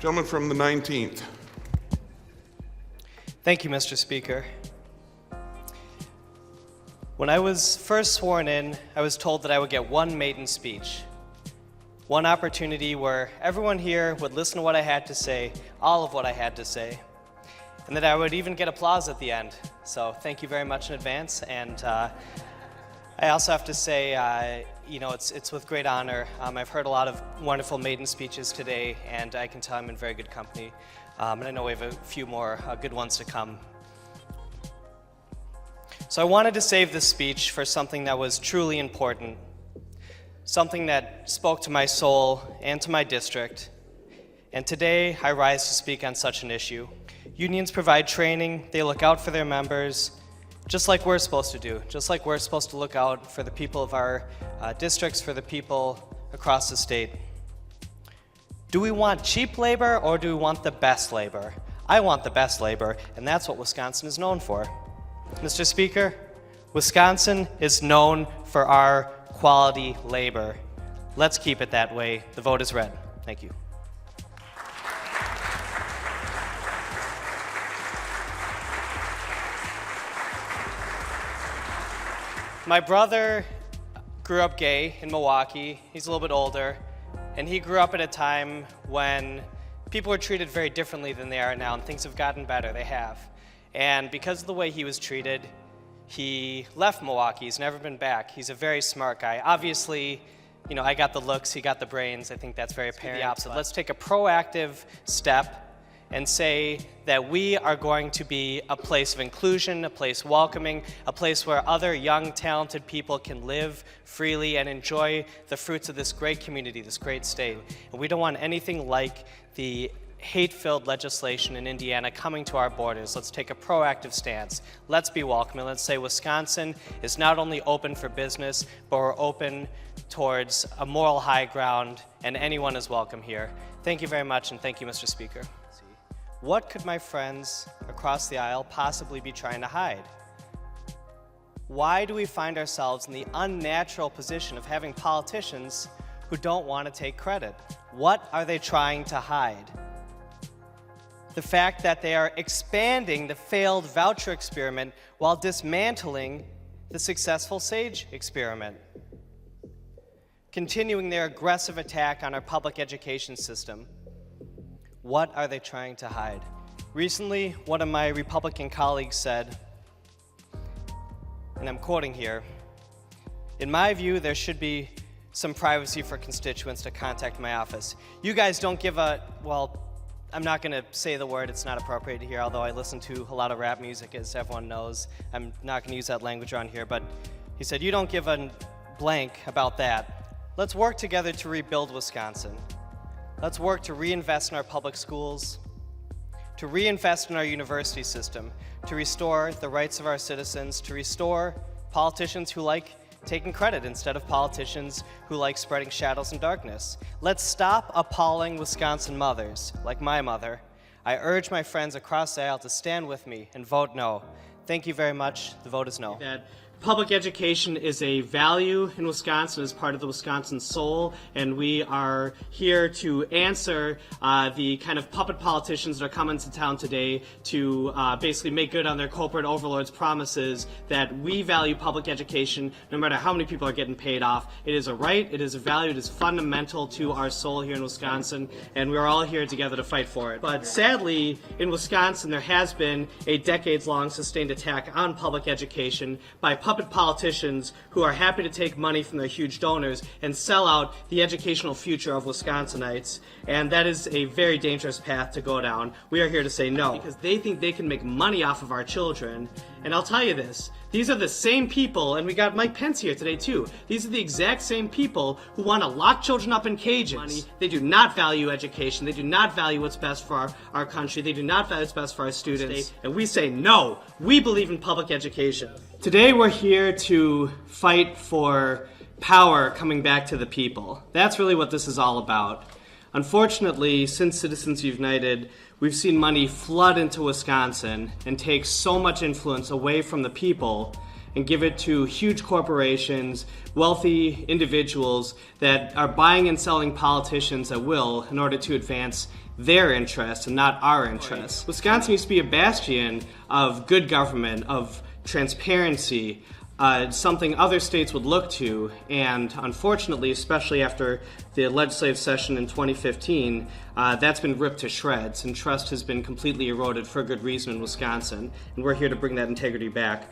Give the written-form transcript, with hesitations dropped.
Gentleman from the 19th. Thank you, Mr. Speaker. When I was first sworn in, I was told that I would get one maiden speech. One opportunity where everyone here would listen to what I had to say, all of what I had to say, and that I would even get applause at the end. So thank you very much in advance. And I also have to say, it's with great honor. I've heard a lot of wonderful maiden speeches today, and I can tell I'm in very good company. And I know we have a few more good ones to come. So I wanted to save this speech for something that was truly important, something that spoke to my soul and to my district. And today, I rise to speak on such an issue. Unions provide training, they look out for their members, just like we're supposed to do, just like we're supposed to look out for the people of our districts, for the people across the state. Do we want cheap labor or do we want the best labor? I want the best labor, and that's what Wisconsin is known for. Mr. Speaker, Wisconsin is known for our quality labor. Let's keep it that way. The vote is red. Thank you. My brother grew up gay in Milwaukee. He's a little bit older, and he grew up at a time when people were treated very differently than they are now, and things have gotten better. They have. And because of the way he was treated, he left Milwaukee. He's never been back. He's a very smart guy. Obviously, I got the looks, he got the brains. I think that's very apparent. The opposite. Let's take a proactive step and say that we are going to be a place of inclusion, a place welcoming, a place where other young, talented people can live freely and enjoy the fruits of this great community, this great state. And we don't want anything like the hate-filled legislation in Indiana coming to our borders. Let's take a proactive stance. Let's be welcoming. Let's say Wisconsin is not only open for business, but we're open towards a moral high ground, and anyone is welcome here. Thank you very much, and thank you, Mr. Speaker. What could my friends across the aisle possibly be trying to hide? Why do we find ourselves in the unnatural position of having politicians who don't want to take credit? What are they trying to hide? The fact that they are expanding the failed voucher experiment while dismantling the successful SAGE experiment. Continuing their aggressive attack on our public education system. What are they trying to hide? Recently, one of my Republican colleagues said, and I'm quoting here, "In my view, there should be some privacy for constituents to contact my office. You guys don't give a," well, I'm not going to say the word, it's not appropriate here, although I listen to a lot of rap music, as everyone knows. I'm not going to use that language around here, but he said, "You don't give a blank about that. Let's work together to rebuild Wisconsin. Let's work to reinvest in our public schools, to reinvest in our university system, to restore the rights of our citizens, to restore politicians who like taking credit instead of politicians who like spreading shadows and darkness. Let's stop appalling Wisconsin mothers, like my mother. I urge my friends across the aisle to stand with me and vote no." Thank you very much. The vote is no. That public education is a value in Wisconsin, as part of the Wisconsin soul, and we are here to answer the kind of puppet politicians that are coming to town today to basically make good on their corporate overlords' promises that we value public education no matter how many people are getting paid off. It is a right, it is a value, it is fundamental to our soul here in Wisconsin, and we're all here together to fight for it. But sadly, in Wisconsin, there has been a decades-long sustained attack on public education by puppet politicians who are happy to take money from their huge donors and sell out the educational future of Wisconsinites. And that is a very dangerous path to go down. We are here to say no, because they think they can make money off of our children. And I'll tell you this, these are the same people, and we got Mike Pence here today too, these are the exact same people who want to lock children up in cages. They do not value education, they do not value what's best for our country, they do not value what's best for our students, and we say no, we believe in public education. Today we're here to fight for power coming back to the people. That's really what this is all about. Unfortunately, since Citizens United, we've seen money flood into Wisconsin and take so much influence away from the people and give it to huge corporations, wealthy individuals that are buying and selling politicians at will in order to advance their interests and not our interests. Wisconsin used to be a bastion of good government, of transparency, something other states would look to, and unfortunately, especially after the legislative session in 2015, that's been ripped to shreds, and trust has been completely eroded for good reason in Wisconsin, and we're here to bring that integrity back.